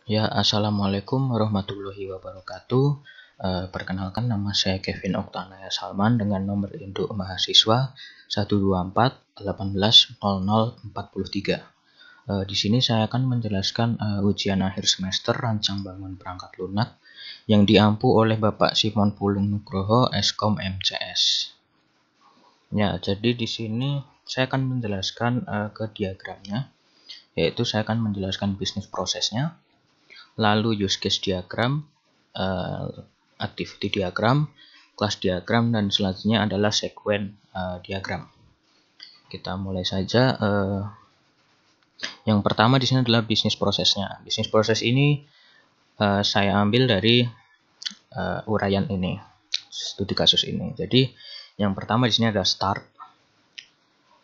Ya, assalamualaikum warahmatullahi wabarakatuh. Perkenalkan, nama saya Kevin Oktanaya Salman dengan nomor induk mahasiswa 124 18 00 43. Di sini saya akan menjelaskan ujian akhir semester rancang bangun perangkat lunak yang diampu oleh Bapak Simon Pulung Nugroho, Eskom MCS. Ya, jadi di sini saya akan menjelaskan ke diagramnya, yaitu saya akan menjelaskan bisnis prosesnya, lalu use case diagram, activity diagram, kelas diagram, dan selanjutnya adalah sequence diagram. Kita mulai saja. Yang pertama di sini adalah bisnis prosesnya. Bisnis proses ini saya ambil dari uraian ini, studi kasus ini. Jadi yang pertama di sini ada start,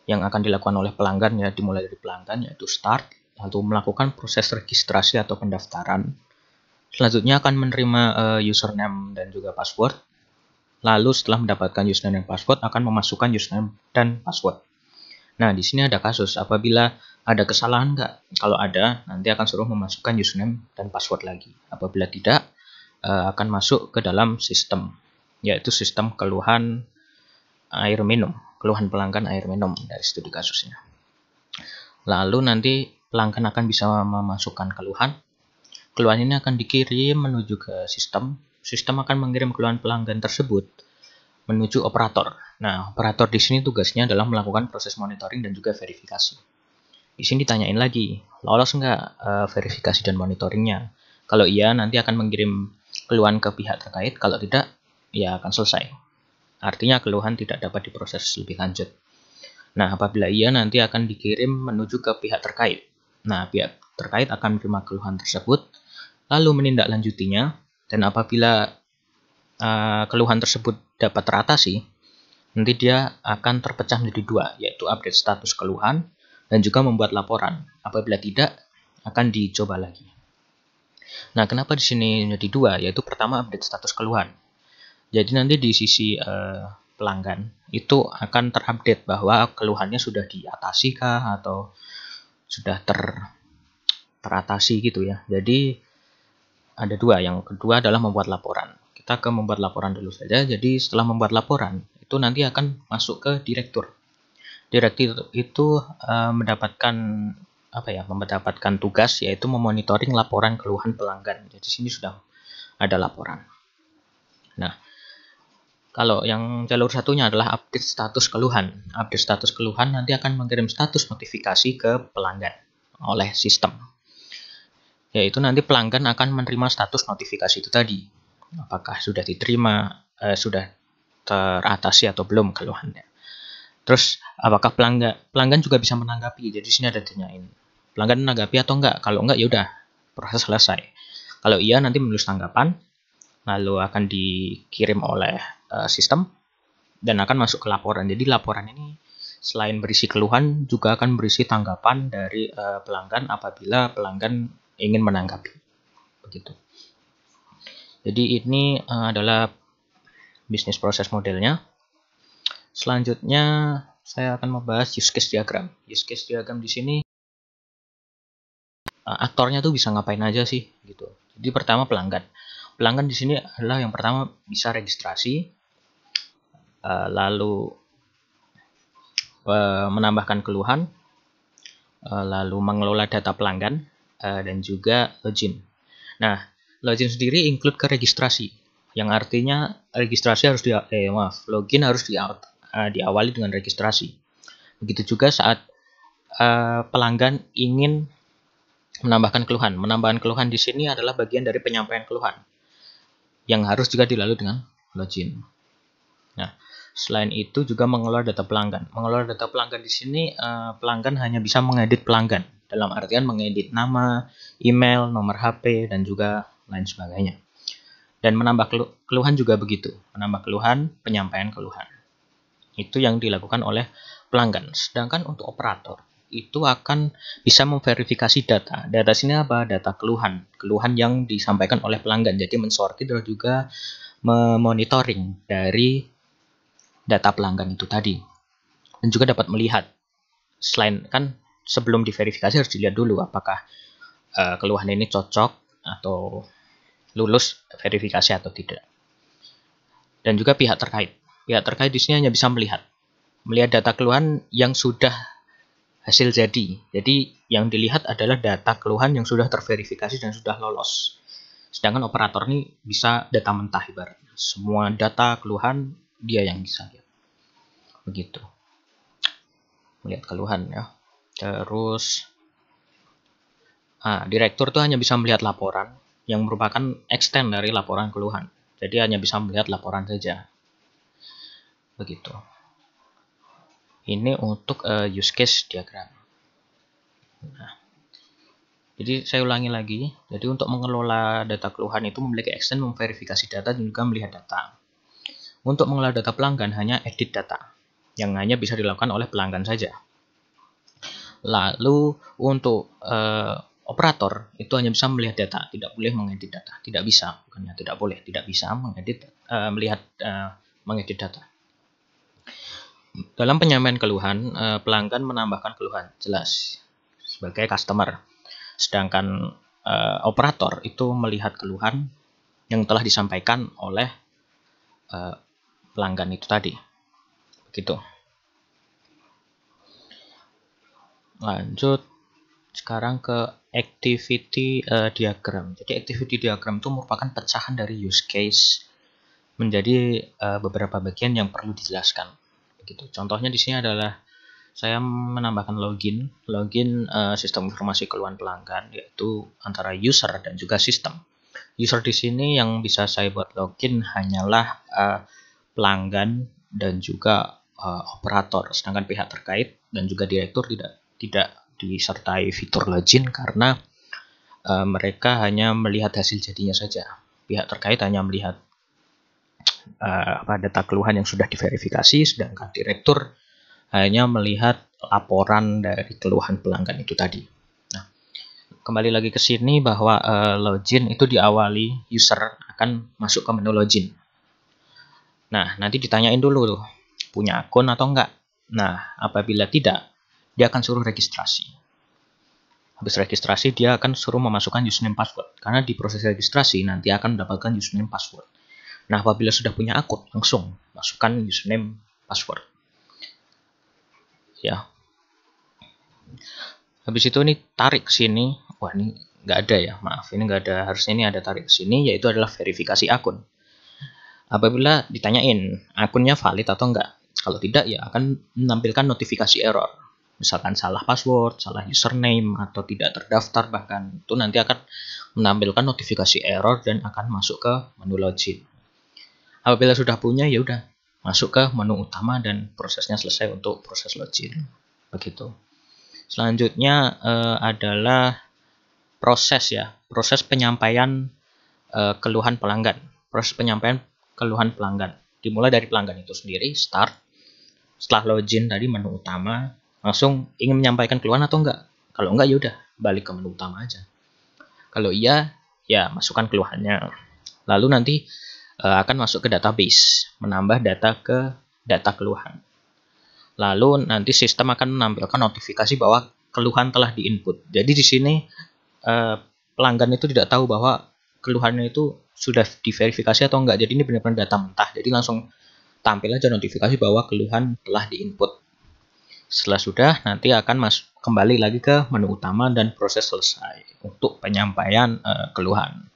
yang akan dilakukan oleh pelanggan, ya, dimulai dari pelanggan, yaitu start, lalu melakukan proses registrasi atau pendaftaran. Selanjutnya akan menerima username dan juga password. Lalu setelah mendapatkan username dan password akan memasukkan username dan password. Nah, di sini ada kasus apabila ada kesalahan nggak? Kalau ada, nanti akan suruh memasukkan username dan password lagi. Apabila tidak, akan masuk ke dalam sistem, yaitu sistem keluhan air minum, keluhan pelanggan air minum dari studi kasusnya. Lalu nanti pelanggan akan bisa memasukkan keluhan. Keluhan ini akan dikirim menuju ke sistem. Sistem akan mengirim keluhan pelanggan tersebut menuju operator. Nah, operator di sini tugasnya adalah melakukan proses monitoring dan juga verifikasi. Di sini ditanyain lagi, lolos nggak verifikasi dan monitoringnya? Kalau iya, nanti akan mengirim keluhan ke pihak terkait. Kalau tidak, ya akan selesai. Artinya keluhan tidak dapat diproses lebih lanjut. Nah, apabila iya, nanti akan dikirim menuju ke pihak terkait. Nah, pihak terkait akan menerima keluhan tersebut, lalu menindaklanjutinya, dan apabila keluhan tersebut dapat teratasi, nanti dia akan terpecah menjadi dua, yaitu update status keluhan dan juga membuat laporan. Apabila tidak, akan dicoba lagi. Nah, kenapa di sini menjadi dua? Yaitu pertama update status keluhan. Jadi nanti di sisi pelanggan itu akan terupdate bahwa keluhannya sudah diatasi kah atau sudah teratasi gitu ya. Jadi ada dua. Yang kedua adalah membuat laporan. Kita ke membuat laporan dulu saja. Jadi setelah membuat laporan itu nanti akan masuk ke direktur. Direktur itu mendapatkan tugas, yaitu memonitoring laporan keluhan pelanggan. Jadi sini sudah ada laporan. Nah, kalau yang jalur satunya adalah update status keluhan. Update status keluhan nanti akan mengirim status notifikasi ke pelanggan oleh sistem. Yaitu nanti pelanggan akan menerima status notifikasi itu tadi. Apakah sudah diterima, sudah teratasi atau belum keluhannya. Terus apakah pelanggan juga bisa menanggapi? Jadi sini ada ditanyain, pelanggan menanggapi atau enggak? Kalau enggak, ya udah, proses selesai. Kalau iya, nanti menulis tanggapan, lalu akan dikirim oleh sistem dan akan masuk ke laporan. Jadi laporan ini selain berisi keluhan juga akan berisi tanggapan dari pelanggan apabila pelanggan ingin menanggapi. Begitu. Jadi ini adalah bisnis proses modelnya. Selanjutnya saya akan membahas use case diagram. Use case diagram di sini aktornya tuh bisa ngapain aja sih gitu. Jadi pertama pelanggan. Pelanggan di sini adalah yang pertama bisa registrasi, lalu menambahkan keluhan, lalu mengelola data pelanggan, dan juga login. Nah, login sendiri include ke registrasi, yang artinya registrasi harus login harus diawali dengan registrasi. Begitu juga saat pelanggan ingin menambahkan keluhan. Menambahkan keluhan di sini adalah bagian dari penyampaian keluhan yang harus juga dilalui dengan login. Nah, selain itu juga mengelola data pelanggan. Mengelola data pelanggan di sini pelanggan hanya bisa mengedit pelanggan. Dalam artian mengedit nama, email, nomor HP, dan juga lain sebagainya. Dan menambah keluhan juga begitu. Menambah keluhan, penyampaian keluhan. Itu yang dilakukan oleh pelanggan. Sedangkan untuk operator, itu akan bisa memverifikasi data. Data sini apa? Data keluhan. Keluhan yang disampaikan oleh pelanggan. Jadi mensortir dan juga memonitoring dari data pelanggan itu tadi. Dan juga dapat melihat. Selain kan sebelum diverifikasi harus dilihat dulu apakah keluhan ini cocok atau lulus verifikasi atau tidak. Dan juga pihak terkait. Pihak terkait di sini hanya bisa melihat data keluhan yang sudah hasil jadi. Jadi yang dilihat adalah data keluhan yang sudah terverifikasi dan sudah lolos. Sedangkan operator ini bisa data mentah ibaratnya. Semua data keluhan dia yang bisa lihat. Begitu. Melihat keluhan ya. Terus direktur itu hanya bisa melihat laporan yang merupakan extend dari laporan keluhan. Jadi hanya bisa melihat laporan saja. Begitu. Ini untuk use case diagram. Nah, jadi saya ulangi lagi. Jadi untuk mengelola data keluhan itu memiliki extend memverifikasi data dan juga melihat data. Untuk mengelola data pelanggan hanya edit data yang hanya bisa dilakukan oleh pelanggan saja. Lalu untuk operator itu hanya bisa melihat data, tidak boleh mengedit data. Tidak bisa, bukannya tidak boleh, tidak bisa mengedit mengedit data. Dalam penyampaian keluhan, pelanggan menambahkan keluhan, jelas, sebagai customer. Sedangkan operator itu melihat keluhan yang telah disampaikan oleh pelanggan itu tadi. Begitu. Lanjut sekarang ke activity diagram. Jadi activity diagram itu merupakan pecahan dari use case menjadi beberapa bagian yang perlu dijelaskan. Begitu. Contohnya di sini adalah saya menambahkan login sistem informasi keluhan pelanggan, yaitu antara user dan juga sistem. User di sini yang bisa saya buat login hanyalah pelanggan dan juga operator, sedangkan pihak terkait dan juga direktur tidak disertai fitur login karena mereka hanya melihat hasil jadinya saja. Pihak terkait hanya melihat data keluhan yang sudah diverifikasi, sedangkan direktur hanya melihat laporan dari keluhan pelanggan itu tadi. Nah, kembali lagi ke sini bahwa login itu diawali user akan masuk ke menu login. Nah, nanti ditanyain dulu tuh, punya akun atau enggak. Nah, apabila tidak, dia akan suruh registrasi. Habis registrasi, dia akan suruh memasukkan username password. Karena di proses registrasi nanti akan mendapatkan username password. Nah, apabila sudah punya akun, langsung masukkan username password. Ya. Habis itu ini tarik ke sini. Wah, ini nggak ada ya. Maaf, ini nggak ada. Harusnya ini ada tarik ke sini, yaitu adalah verifikasi akun. Apabila ditanyain akunnya valid atau enggak. Kalau tidak, ya akan menampilkan notifikasi error. Misalkan salah password, salah username, atau tidak terdaftar bahkan. Itu nanti akan menampilkan notifikasi error dan akan masuk ke menu login. Apabila sudah punya, ya udah masuk ke menu utama dan prosesnya selesai untuk proses login. Begitu. Selanjutnya adalah proses penyampaian keluhan pelanggan. Proses penyampaian keluhan pelanggan. Dimulai dari pelanggan itu sendiri, start. Setelah login dari menu utama, langsung ingin menyampaikan keluhan atau enggak. Kalau enggak, ya udah balik ke menu utama aja. Kalau iya, ya masukkan keluhannya. Lalu nanti akan masuk ke database, menambah data ke data keluhan. Lalu nanti sistem akan menampilkan notifikasi bahwa keluhan telah diinput. Jadi di sini pelanggan itu tidak tahu bahwa keluhannya itu sudah diverifikasi atau enggak. Jadi ini benar-benar data mentah. Jadi langsung tampil aja notifikasi bahwa keluhan telah diinput. Setelah sudah, nanti akan kembali lagi ke menu utama dan proses selesai untuk penyampaian keluhan.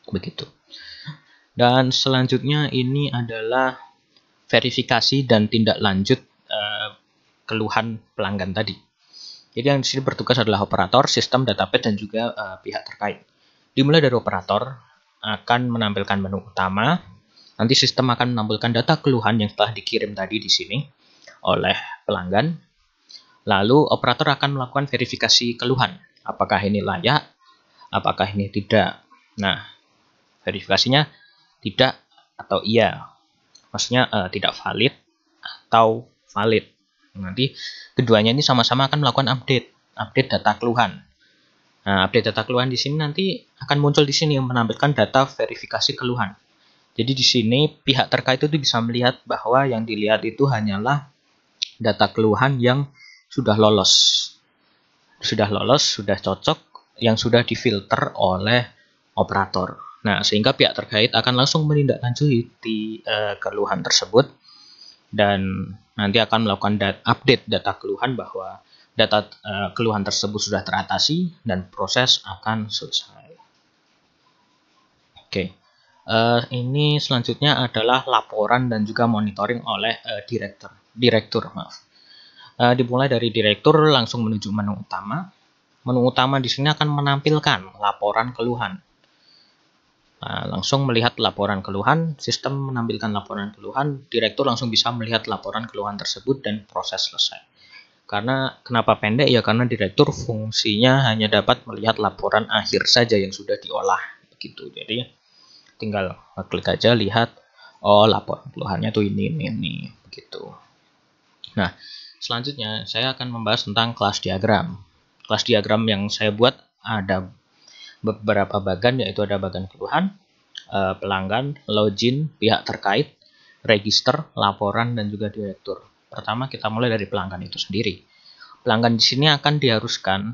Begitu. Dan selanjutnya ini adalah verifikasi dan tindak lanjut keluhan pelanggan tadi. Jadi yang di sini bertugas adalah operator, sistem, database, dan juga pihak terkait. Dimulai dari operator akan menampilkan menu utama. Nanti sistem akan menampilkan data keluhan yang telah dikirim tadi di sini oleh pelanggan. Lalu operator akan melakukan verifikasi keluhan. Apakah ini layak? Apakah ini tidak? Nah, verifikasinya tidak atau iya. Maksudnya tidak valid atau valid. Nanti keduanya ini sama-sama akan melakukan update data keluhan. Nah, update data keluhan di sini nanti akan muncul di sini menampilkan data verifikasi keluhan. Jadi di sini pihak terkait itu bisa melihat bahwa yang dilihat itu hanyalah data keluhan yang sudah lolos. Sudah lolos, sudah cocok, yang sudah difilter oleh operator. Nah, sehingga pihak terkait akan langsung menindaklanjuti keluhan tersebut dan nanti akan melakukan update data keluhan bahwa data keluhan tersebut sudah teratasi dan proses akan selesai. Oke, ini selanjutnya adalah laporan dan juga monitoring oleh direktur. Dimulai dari direktur langsung menuju menu utama. Menu utama di sini akan menampilkan laporan keluhan. Langsung melihat laporan keluhan, sistem menampilkan laporan keluhan, direktur langsung bisa melihat laporan keluhan tersebut dan proses selesai. Karena kenapa pendek? Ya karena direktur fungsinya hanya dapat melihat laporan akhir saja yang sudah diolah, begitu. Jadi tinggal klik aja lihat, oh laporan keluhannya tuh ini, begitu. Nah, selanjutnya saya akan membahas tentang kelas diagram. Kelas diagram yang saya buat ada beberapa bagan, yaitu ada bagan keluhan, pelanggan, login, pihak terkait, register, laporan, dan juga direktur. Pertama kita mulai dari pelanggan itu sendiri. Pelanggan di sini akan diharuskan,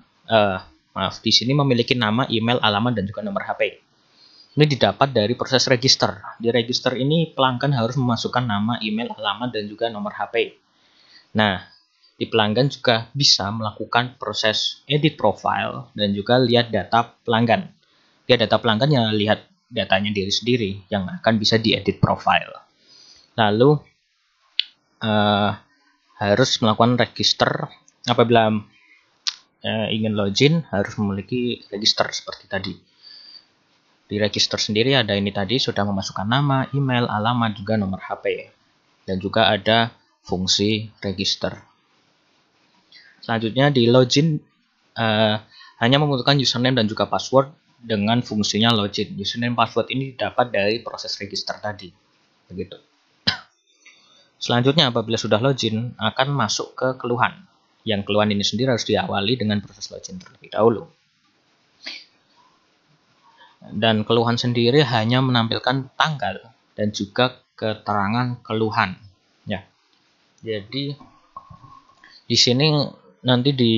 di sini memiliki nama, email, alamat, dan juga nomor HP. Ini didapat dari proses register. Di register ini pelanggan harus memasukkan nama, email, alamat, dan juga nomor HP. Nah, di pelanggan juga bisa melakukan proses edit profile dan juga lihat data pelanggan. Lihat data pelanggan yang lihat datanya diri sendiri yang akan bisa diedit profile. Lalu harus melakukan register apabila ingin login harus memiliki register seperti tadi. Di register sendiri ada ini tadi, sudah memasukkan nama, email, alamat, juga nomor HP. Dan juga ada fungsi register. Selanjutnya di login hanya membutuhkan username dan juga password dengan fungsinya login. Username password ini didapat dari proses register tadi. Begitu. Selanjutnya apabila sudah login akan masuk ke keluhan. Yang keluhan ini sendiri harus diawali dengan proses login terlebih dahulu. Dan keluhan sendiri hanya menampilkan tanggal dan juga keterangan keluhan. Ya. Jadi di sini nanti di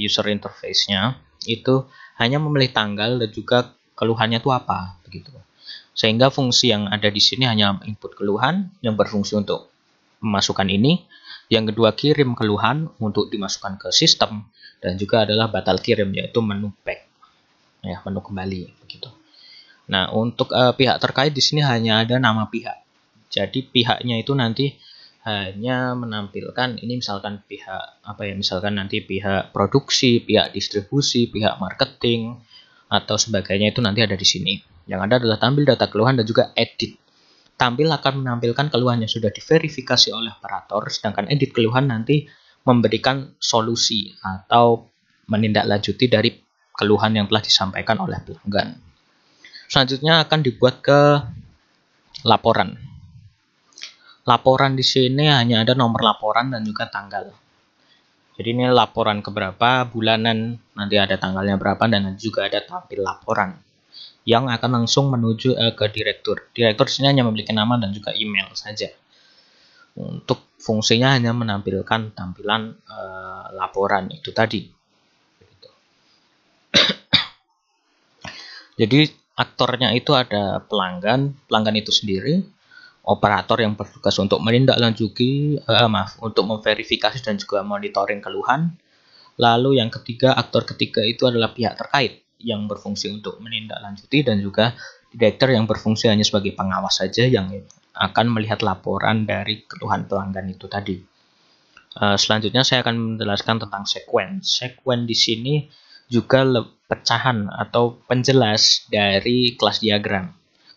user interface-nya itu hanya memilih tanggal dan juga keluhannya itu apa begitu. Sehingga fungsi yang ada di sini hanya input keluhan yang berfungsi untuk memasukkan ini, yang kedua kirim keluhan untuk dimasukkan ke sistem, dan juga adalah batal kirim yaitu menu back. Ya, menu kembali begitu. Nah, untuk pihak terkait di sini hanya ada nama pihak. Jadi pihaknya itu nanti hanya menampilkan ini misalkan pihak misalkan nanti pihak produksi, pihak distribusi, pihak marketing atau sebagainya itu nanti ada di sini. Yang ada adalah tampil data keluhan dan juga edit. Tampil akan menampilkan keluhan yang sudah diverifikasi oleh operator, sedangkan edit keluhan nanti memberikan solusi atau menindaklanjuti dari keluhan yang telah disampaikan oleh pelanggan. Selanjutnya akan dibuat ke laporan. Laporan di sini hanya ada nomor laporan dan juga tanggal. Jadi ini laporan keberapa, bulanan, nanti ada tanggalnya berapa, dan juga ada tampil laporan yang akan langsung menuju ke direktur. Direktur di sini hanya memiliki nama dan juga email saja. Untuk fungsinya hanya menampilkan tampilan laporan itu tadi. Jadi aktornya itu ada pelanggan itu sendiri, operator yang bertugas untuk menindaklanjuti, untuk memverifikasi dan juga monitoring keluhan. Lalu yang ketiga, aktor ketiga itu adalah pihak terkait yang berfungsi untuk menindaklanjuti, dan juga direktur yang berfungsi hanya sebagai pengawas saja yang akan melihat laporan dari keluhan pelanggan itu tadi. Selanjutnya saya akan menjelaskan tentang sequence. Sequence di sini juga pecahan atau penjelas dari kelas diagram.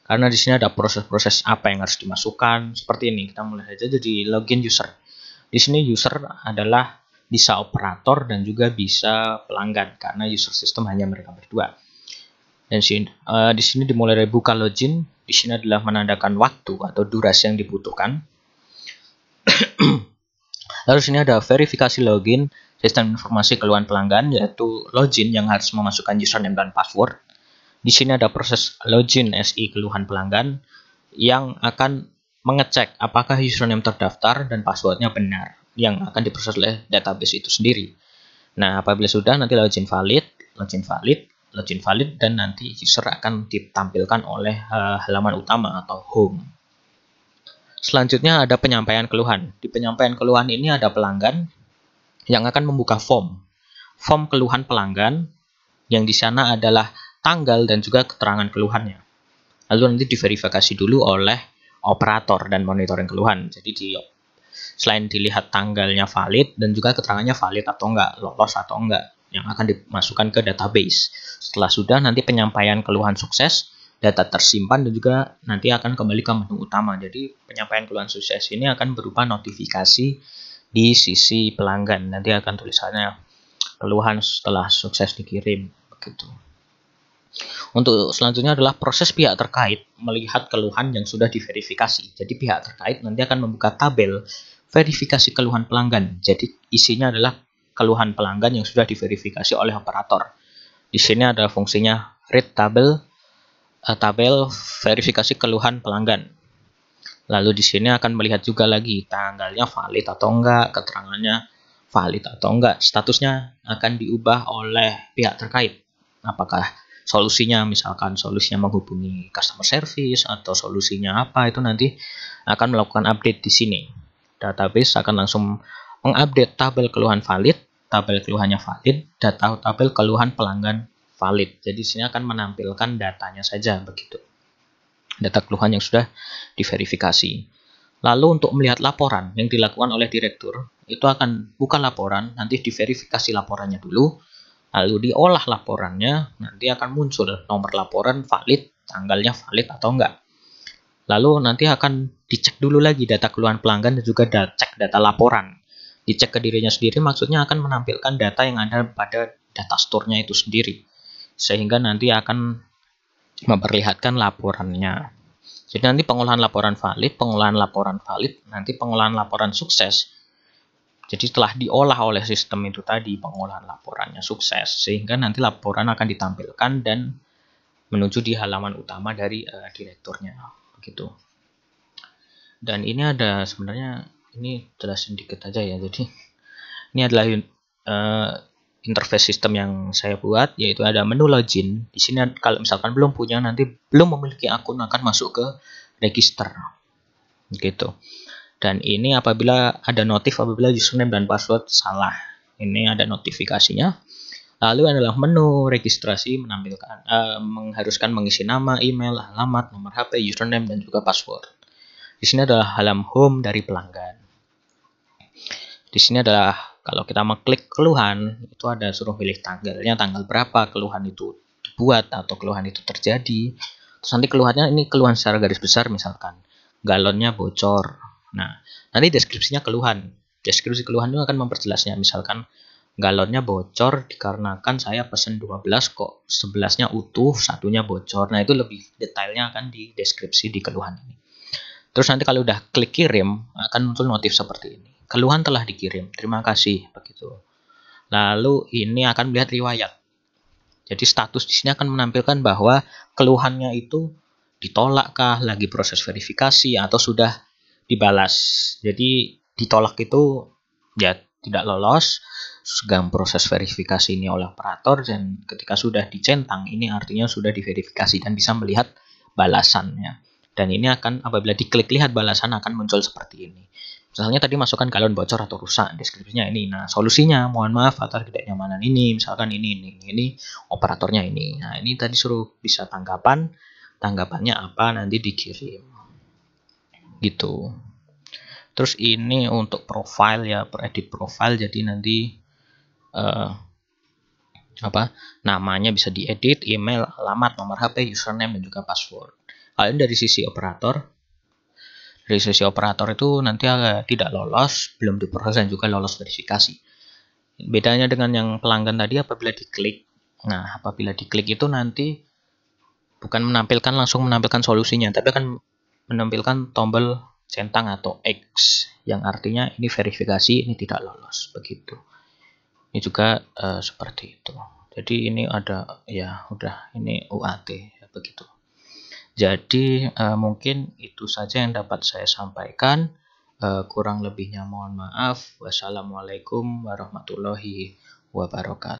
Karena di sini ada proses-proses apa yang harus dimasukkan. Seperti ini, kita mulai saja jadi login user. Di sini user adalah bisa operator dan juga bisa pelanggan karena user system hanya mereka berdua. Dan di sini dimulai dari buka login. Di sini adalah menandakan waktu atau durasi yang dibutuhkan. Lalu di sini ada verifikasi login, sistem informasi keluhan pelanggan yaitu login yang harus memasukkan username dan password. Di sini ada proses login SI keluhan pelanggan yang akan mengecek apakah username terdaftar dan passwordnya benar yang akan diproses oleh database itu sendiri. Nah, apabila sudah nanti login valid, login valid, dan nanti user akan ditampilkan oleh halaman utama atau home. Selanjutnya ada penyampaian keluhan. Di penyampaian keluhan ini ada pelanggan yang akan membuka form keluhan pelanggan, yang di sana adalah tanggal dan juga keterangan keluhannya. Lalu nanti diverifikasi dulu oleh operator dan monitoring keluhan. Jadi selain dilihat tanggalnya valid dan juga keterangannya valid atau enggak, lolos atau enggak, yang akan dimasukkan ke database. Setelah sudah, nanti penyampaian keluhan sukses, data tersimpan dan juga nanti akan kembali ke menu utama. Jadi penyampaian keluhan sukses ini akan berupa notifikasi di sisi pelanggan. Nanti akan tulisannya keluhan setelah sukses dikirim, begitu. Untuk selanjutnya adalah proses pihak terkait melihat keluhan yang sudah diverifikasi. Jadi pihak terkait nanti akan membuka tabel verifikasi keluhan pelanggan. Jadi isinya adalah keluhan pelanggan yang sudah diverifikasi oleh operator. Di sini ada fungsinya read tabel verifikasi keluhan pelanggan. Lalu di sini akan melihat juga lagi tanggalnya valid atau enggak, keterangannya valid atau enggak. Statusnya akan diubah oleh pihak terkait. Apakah solusinya, misalkan solusinya menghubungi customer service atau solusinya apa, itu nanti akan melakukan update di sini. Database akan langsung mengupdate tabel keluhan valid, tabel keluhannya valid, tabel keluhan pelanggan valid. Jadi sini akan menampilkan datanya saja, begitu. Data keluhan yang sudah diverifikasi. Lalu untuk melihat laporan yang dilakukan oleh direktur, itu akan buka laporan, nanti diverifikasi laporannya dulu, lalu diolah laporannya, nanti akan muncul nomor laporan valid, tanggalnya valid atau enggak. Lalu nanti akan dicek dulu lagi data keluhan pelanggan dan juga cek data laporan. Dicek ke dirinya sendiri maksudnya akan menampilkan data yang ada pada data store-nya itu sendiri. Sehingga nanti akan memperlihatkan laporannya. Jadi nanti pengolahan laporan valid, nanti pengolahan laporan sukses. Jadi telah diolah oleh sistem itu tadi, pengolahan laporannya sukses, sehingga nanti laporan akan ditampilkan dan menuju di halaman utama dari direkturnya, begitu. Dan ini ada sebenarnya, ini jelasin dikit aja ya. Jadi ini adalah interface sistem yang saya buat, yaitu ada menu login. Di sini kalau misalkan belum punya, nanti belum memiliki akun, akan masuk ke register, gitu. Dan ini apabila ada notif apabila username dan password salah, ini ada notifikasinya. Lalu adalah menu registrasi menampilkan mengharuskan mengisi nama, email, alamat, nomor HP, username dan juga password. Di sini adalah halaman home dari pelanggan. Di sini adalah kalau kita mengklik keluhan, itu ada suruh pilih tanggalnya, tanggal berapa keluhan itu dibuat atau keluhan itu terjadi. Terus nanti keluhannya ini keluhan secara garis besar, misalkan galonnya bocor. Nah, nanti deskripsinya keluhan. Deskripsi keluhan itu akan memperjelasnya, misalkan galonnya bocor dikarenakan saya pesen 12 kok 11-nya utuh, satunya bocor. Nah, itu lebih detailnya akan di deskripsi di keluhan ini. Terus nanti kalau udah klik kirim, akan muncul notif seperti ini. Keluhan telah dikirim, terima kasih, begitu. Lalu ini akan melihat riwayat. Jadi status di sini akan menampilkan bahwa keluhannya itu ditolakkah, lagi proses verifikasi, atau sudah dibalas. Jadi ditolak itu ya tidak lolos, sedang proses verifikasi ini oleh operator, dan ketika sudah dicentang ini artinya sudah diverifikasi dan bisa melihat balasannya. Dan ini akan apabila diklik lihat balasan akan muncul seperti ini. Misalnya tadi masukkan galon bocor atau rusak, deskripsinya ini. Nah, solusinya mohon maaf atas ketidaknyamanan ini, misalkan ini operatornya ini. Nah, ini tadi suruh bisa tanggapannya apa, nanti dikirim. Gitu. Terus ini untuk profile ya, edit profile, jadi nanti namanya bisa diedit, email, alamat, nomor HP, username dan juga password. Kalau dari sisi operator, itu nanti tidak lolos, belum diproses dan juga lolos verifikasi. Bedanya dengan yang pelanggan tadi apabila diklik. Nah, apabila diklik itu nanti bukan langsung menampilkan solusinya, tapi akan menampilkan tombol centang atau X, yang artinya ini verifikasi, ini tidak lolos, begitu. Ini juga seperti itu. Jadi ini ada ya, udah ini UAT ya, begitu. Jadi mungkin itu saja yang dapat saya sampaikan. Kurang lebihnya mohon maaf. Wassalamualaikum warahmatullahi wabarakatuh.